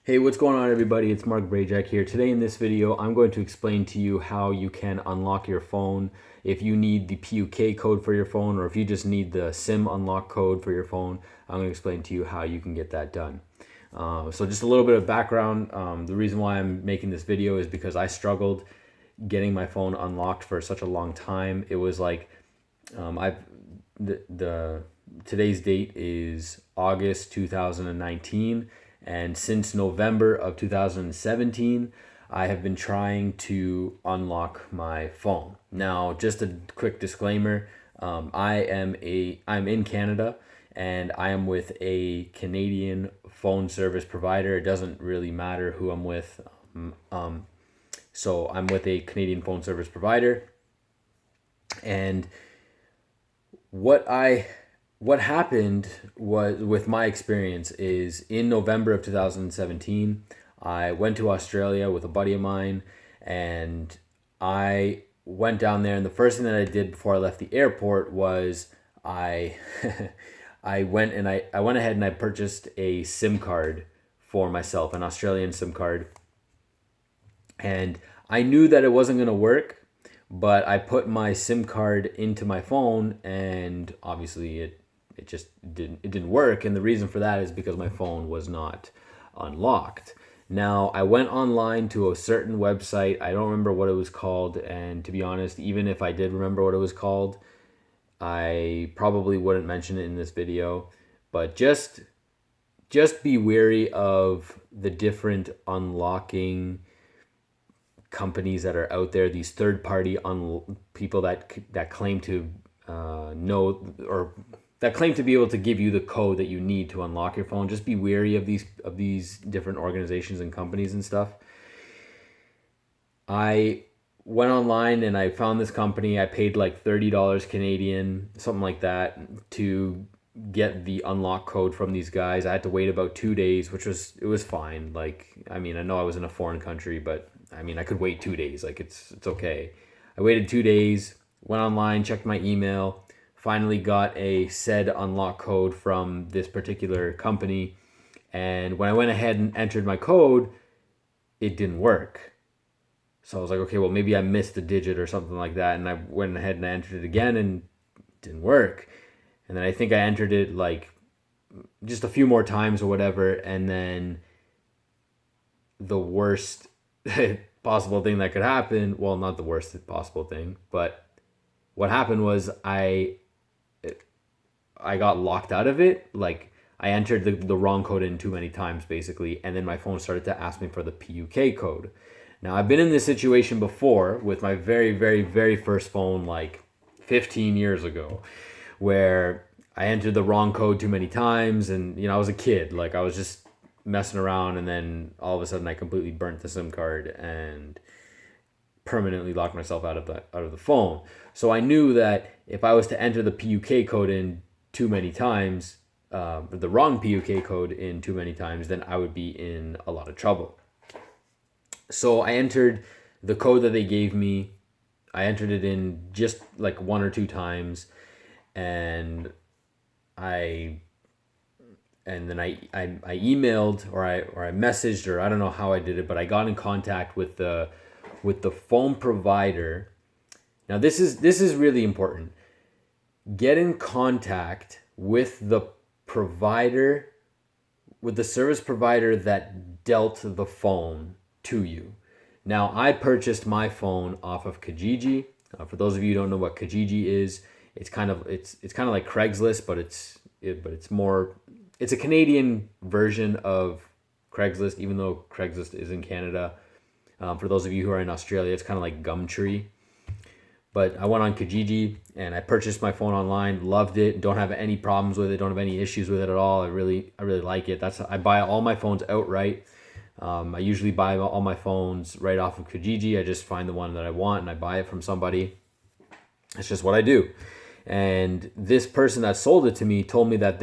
Hey, what's going on everybody? It's Mark Brajak here. Today in this video, I'm going to explain to you how you can unlock your phone if you need the PUK code for your phone or if you just need the SIM unlock code for your phone. I'm going to explain to you how you can get that done. So just a little bit of background. The reason why I'm making this video is because I struggled getting my phone unlocked for such a long time. It was like I've the today's date is August 2019, and since November of 2017 I have been trying to unlock my phone. Now, just a quick disclaimer, I'm in Canada and I am with a Canadian phone service provider. It doesn't really matter who I'm with. So I'm with a Canadian phone service provider, and what what happened was, with my experience, is in November of 2017 I went to Australia with a buddy of mine, and I went down there, and the first thing that I did before I left the airport was I I went ahead and I purchased a SIM card for myself, an Australian SIM card. And I knew that it wasn't going to work, but I put my SIM card into my phone, and obviously it just didn't work. And the reason for that is because my phone was not unlocked. Now, I went online to a certain website. I don't remember what it was called, and to be honest, even if I did remember what it was called, I probably wouldn't mention it in this video. But just be wary of the different unlocking companies that are out there, these third party people that claim to know, or that claim to be able to give you the code that you need to unlock your phone. Just be wary of these different organizations and companies and stuff. I went online and I found this company. I paid like $30 Canadian, something like that, to get the unlock code from these guys. I had to wait about 2 days, it was fine. Like, I mean, I know I was in a foreign country, but I mean, I could wait 2 days. Like, it's okay. I waited 2 days, went online, checked my email, finally got a said unlock code from this particular company. And when I went ahead and entered my code, it didn't work. So I was like, okay, well, maybe I missed a digit or something like that. And I went ahead and I entered it again, and it didn't work. And then I think I entered it like just a few more times or whatever. And then the worst possible thing that could happen, well, not the worst possible thing, but what happened was I got locked out of it. Like, I entered the wrong code in too many times, basically, and then my phone started to ask me for the PUK code. Now, I've been in this situation before with my very, very, very first phone, like 15 years ago, where I entered the wrong code too many times, and I was a kid. Like, I was just messing around, and then all of a sudden I completely burnt the SIM card and permanently locked myself out of the phone. So I knew that if I was to enter the PUK code in too many times, the wrong PUK code in too many times, then I would be in a lot of trouble. So I entered the code that they gave me. I entered it in just like one or two times, and I then I emailed, or I messaged, or I don't know how I did it, but I got in contact with the phone provider. Now, this is really important. Get in contact with the provider, with the service provider that dealt the phone to you. Now, I purchased my phone off of Kijiji. For those of you who don't know what Kijiji is, it's kind of like Craigslist, but it's a Canadian version of Craigslist, even though Craigslist is in Canada. For those of you who are in Australia, it's kind of like Gumtree. But I went on Kijiji and I purchased my phone online, loved it, don't have any problems with it, don't have any issues with it at all. I really like it. I buy all my phones outright. I usually buy all my phones right off of Kijiji. I just find the one that I want and I buy it from somebody. It's just what I do. And this person that sold it to me told me that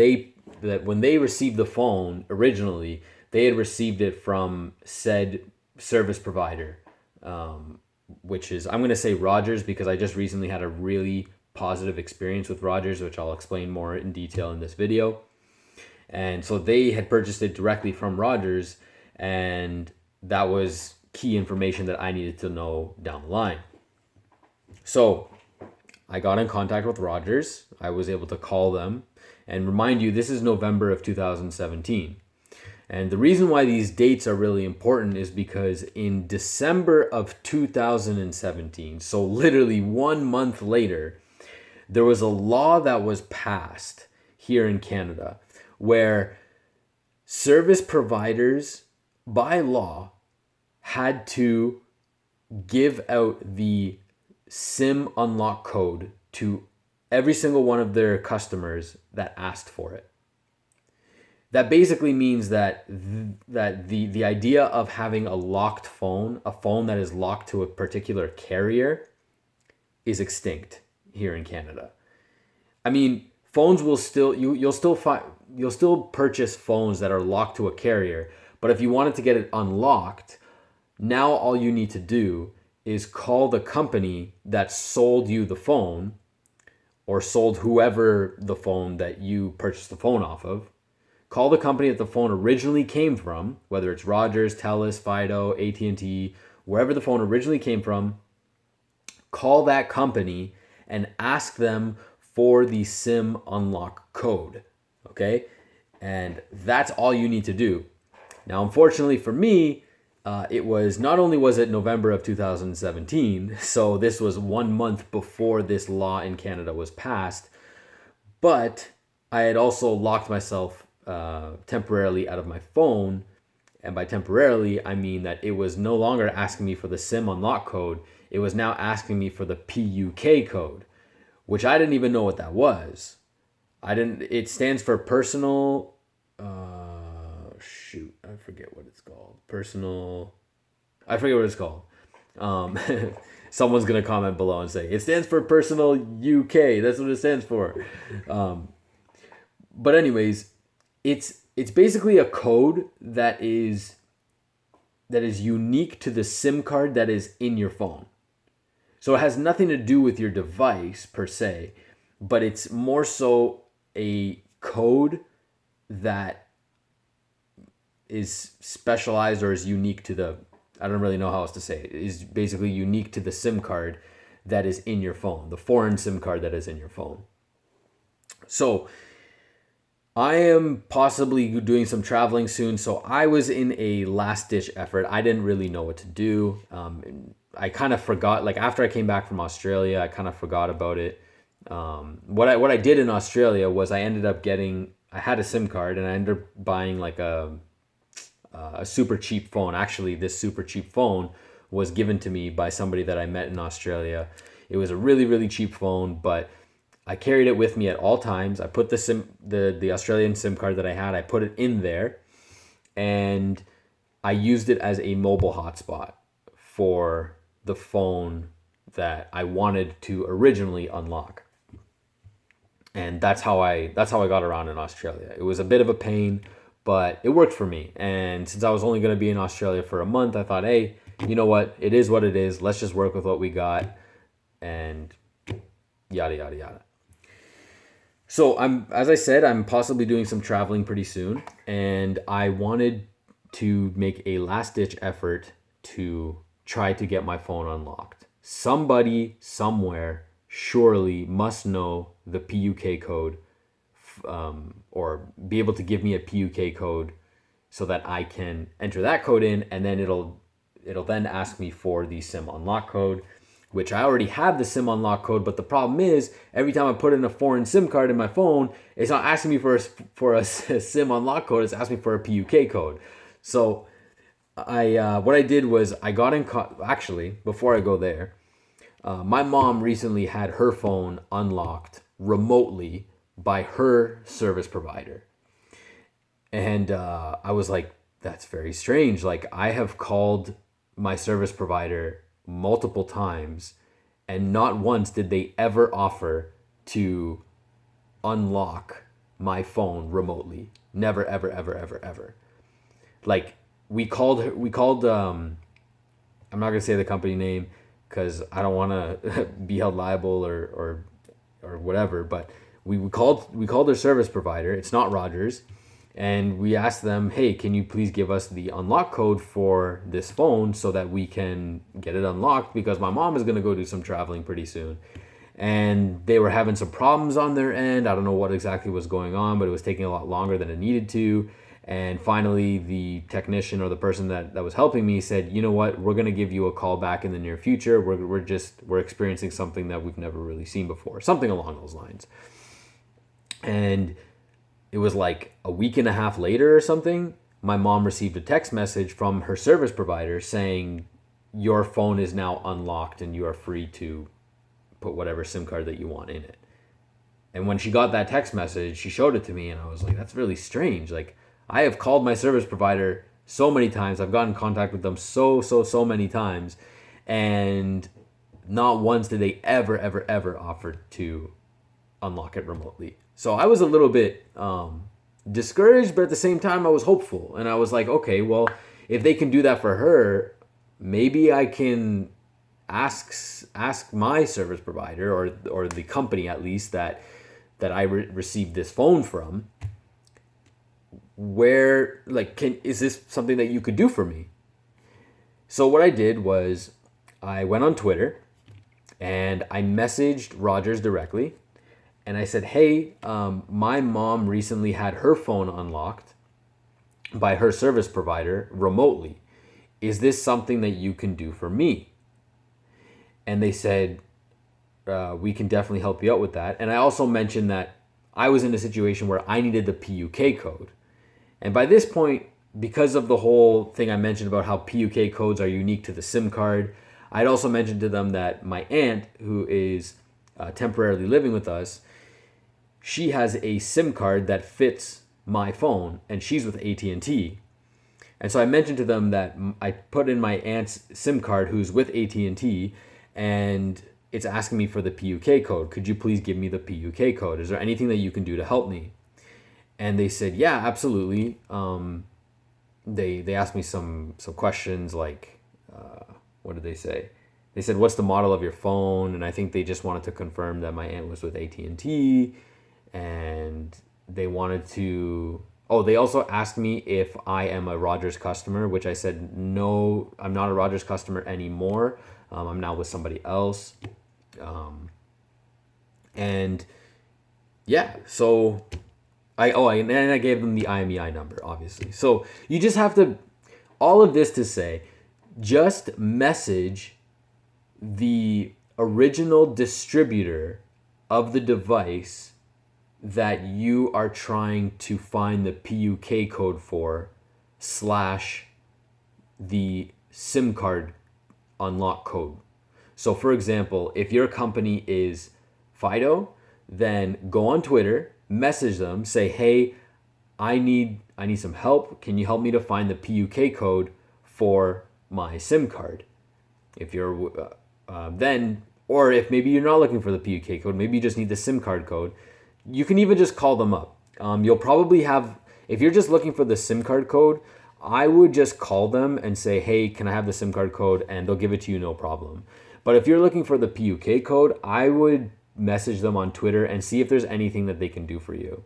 when they received the phone originally, they had received it from said service provider, which is, I'm going to say Rogers, because I just recently had a really positive experience with Rogers, which I'll explain more in detail in this video. And so they had purchased it directly from Rogers, And that was key information that I needed to know down the line. So I got in contact with Rogers. I was able to call them. And remind you, this is November of 2017. And the reason why these dates are really important is because in December of 2017, so literally 1 month later, there was a law that was passed here in Canada where service providers, by law, had to give out the SIM unlock code to every single one of their customers that asked for it. That basically means that the idea of having a locked phone, a phone that is locked to a particular carrier, is extinct here in Canada. I mean, phones will still you'll still purchase phones that are locked to a carrier, but if you wanted to get it unlocked, now all you need to do is call the company that sold you the phone or sold whoever the phone that you purchased the phone off of. Call the company that the phone originally came from, whether it's Rogers, TELUS, Fido, AT&T, wherever the phone originally came from. Call that company and ask them for the SIM unlock code, okay? And that's all you need to do. Now, unfortunately for me, it was not only was it November of 2017, so this was 1 month before this law in Canada was passed, but I had also locked myself temporarily out of my phone. And by temporarily, I mean that it was no longer asking me for the SIM unlock code. It was now asking me for the PUK code, which I didn't even know what that was. It stands for personal, I forget what it's called. I forget what it's called. Someone's going to comment below and say, it stands for personal UK. That's what it stands for. But anyways, it's basically a code that is unique to the SIM card that is in your phone. So it has nothing to do with your device per se, but it's more so a code that is specialized or is unique to I don't really know how else to say it. It is basically unique to the SIM card that is in your phone, the foreign SIM card that is in your phone. So I am possibly doing some traveling soon, so I was in a last-ditch effort. I didn't really know what to do. I kind of forgot, like after I came back from Australia, I kind of forgot about it. What I did in Australia was I had a SIM card and I ended up buying like a super cheap phone. Actually, this super cheap phone was given to me by somebody that I met in Australia. It was a really, really cheap phone, but I carried it with me at all times. I put the Australian SIM card that I had, I put it in there, and I used it as a mobile hotspot for the phone that I wanted to originally unlock. And that's how I got around in Australia. It was a bit of a pain, but it worked for me. And since I was only going to be in Australia for a month, I thought, hey, you know what? It is what it is. Let's just work with what we got and yada, yada, yada. So as I said, I'm possibly doing some traveling pretty soon. And I wanted to make a last-ditch effort to try to get my phone unlocked. Somebody somewhere surely must know the PUK code or be able to give me a PUK code so that I can enter that code in, and then it'll then ask me for the SIM unlock code, which I already have the SIM unlock code, but the problem is every time I put in a foreign SIM card in my phone, it's not asking me for a SIM unlock code, it's asking me for a PUK code. So what I did was I got in actually, before I go there, my mom recently had her phone unlocked remotely by her service provider. And I was like, that's very strange. Like, I have called my service provider multiple times, and not once did they ever offer to unlock my phone remotely. Never, ever, ever, ever, ever. Like, we called, I'm not going to say the company name because I don't want to be held liable or whatever, but we called their service provider. It's not Rogers. And we asked them, hey, can you please give us the unlock code for this phone so that we can get it unlocked, because my mom is going to go do some traveling pretty soon. And they were having some problems on their end. I don't know what exactly was going on, but it was taking a lot longer than it needed to. And finally, the technician or the person that was helping me said, you know what, we're going to give you a call back in the near future. We're experiencing something that we've never really seen before, something along those lines. And it was like a week and a half later or something, my mom received a text message from her service provider saying, your phone is now unlocked and you are free to put whatever SIM card that you want in it. And when she got that text message, she showed it to me and I was like, that's really strange. Like, I have called my service provider so many times. I've gotten in contact with them so many times. And not once did they ever offer to unlock it remotely. So I was a little bit discouraged, but at the same time, I was hopeful. And I was like, okay, well, if they can do that for her, maybe I can ask my service provider or the company at least that I received this phone from, where, like, is this something that you could do for me? So what I did was I went on Twitter and I messaged Rogers directly. And I said, hey, my mom recently had her phone unlocked by her service provider remotely. Is this something that you can do for me? And they said, we can definitely help you out with that. And I also mentioned that I was in a situation where I needed the PUK code. And by this point, because of the whole thing I mentioned about how PUK codes are unique to the SIM card, I'd also mentioned to them that my aunt, who is temporarily living with us, she has a SIM card that fits my phone, and she's with AT&T. And so I mentioned to them that I put in my aunt's SIM card who's with AT&T, and it's asking me for the PUK code. Could you please give me the PUK code? Is there anything that you can do to help me? And they said, yeah, absolutely. They asked me some questions like, what did they say? They said, what's the model of your phone? And I think they just wanted to confirm that my aunt was with AT&T. And they wanted to, they also asked me if I am a Rogers customer, which I said, no, I'm not a Rogers customer anymore. I'm now with somebody else. And yeah, so I gave them the IMEI number, obviously. So you just have to, all of this to say, just message the original distributor of the device that you are trying to find the PUK code for / the SIM card unlock code. So for example, if your company is Fido, then go on Twitter, message them, say, hey, I need some help. Can you help me to find the PUK code for my SIM card? If you're or if maybe you're not looking for the PUK code, maybe you just need the SIM card code, you can even just call them up. You'll probably have, if you're just looking for the SIM card code, I would just call them and say, hey, can I have the SIM card code? And they'll give it to you, no problem. But if you're looking for the PUK code, I would message them on Twitter and see if there's anything that they can do for you.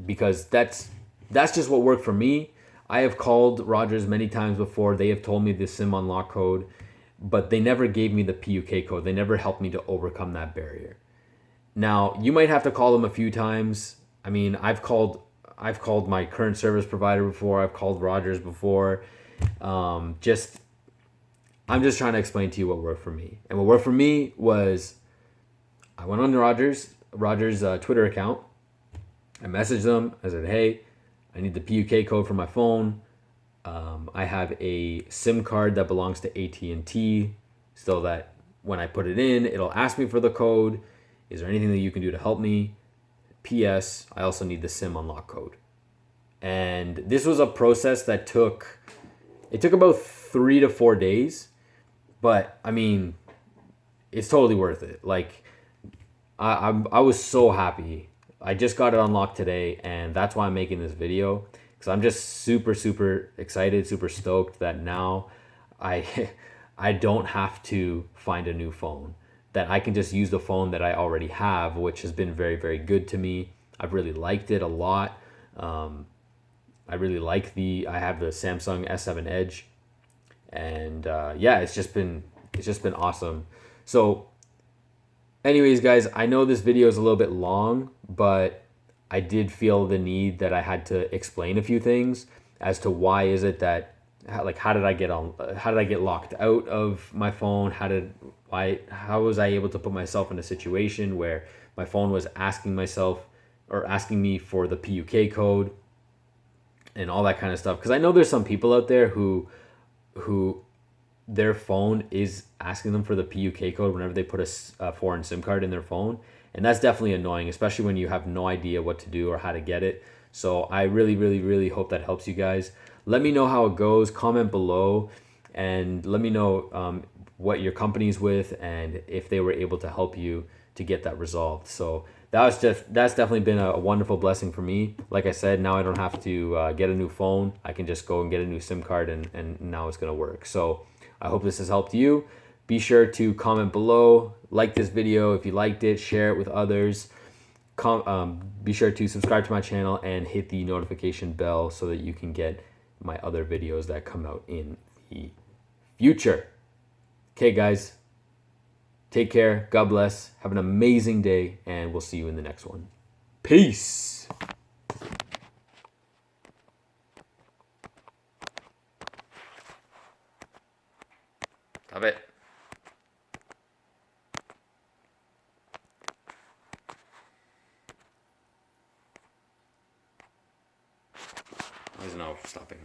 Because that's just what worked for me. I have called Rogers many times before. They have told me the SIM unlock code, but they never gave me the PUK code. They never helped me to overcome that barrier. Now, you might have to call them a few times. I mean, I've called my current service provider before. I've called Rogers before. I'm just trying to explain to you what worked for me. And what worked for me was I went on Rogers' Twitter account. I messaged them. I said, hey, I need the PUK code for my phone. I have a SIM card that belongs to AT&T, so that when I put it in, it'll ask me for the code. Is there anything that you can do to help me? P.S. I also need the SIM unlock code. And this was a process that took about 3 to 4 days, but I mean, it's totally worth it. Like, I was so happy. I just got it unlocked today, and that's why I'm making this video, because I'm just super excited, super stoked that now I don't have to find a new phone, that I can just use the phone that I already have, which has been very, very good to me. I've really liked it a lot. I really like I have the Samsung S7 Edge, and yeah, it's just been awesome. So anyways, guys, I know this video is a little bit long, but I did feel the need that I had to explain a few things as to why is it that, like, how did I get locked out of my phone? How was I able to put myself in a situation where my phone was asking me for the PUK code and all that kind of stuff? Because I know there's some people out there who their phone is asking them for the PUK code whenever they put a foreign SIM card in their phone. And that's definitely annoying, especially when you have no idea what to do or how to get it. So I really, really, really hope that helps you guys. Let me know how it goes. Comment below and let me know what your company's with and if they were able to help you to get that resolved. So that's definitely been a wonderful blessing for me. Like I said, now I don't have to get a new phone. I can just go and get a new SIM card, and now it's going to work. So I hope this has helped you. Be sure to comment below, like this video if you liked it, share it with others. Be sure to subscribe to my channel and hit the notification bell so that you can get my other videos that come out in the future. Okay, guys, take care. God bless. Have an amazing day, and we'll see you in the next one. Peace. Stop it. Why is it not stopping?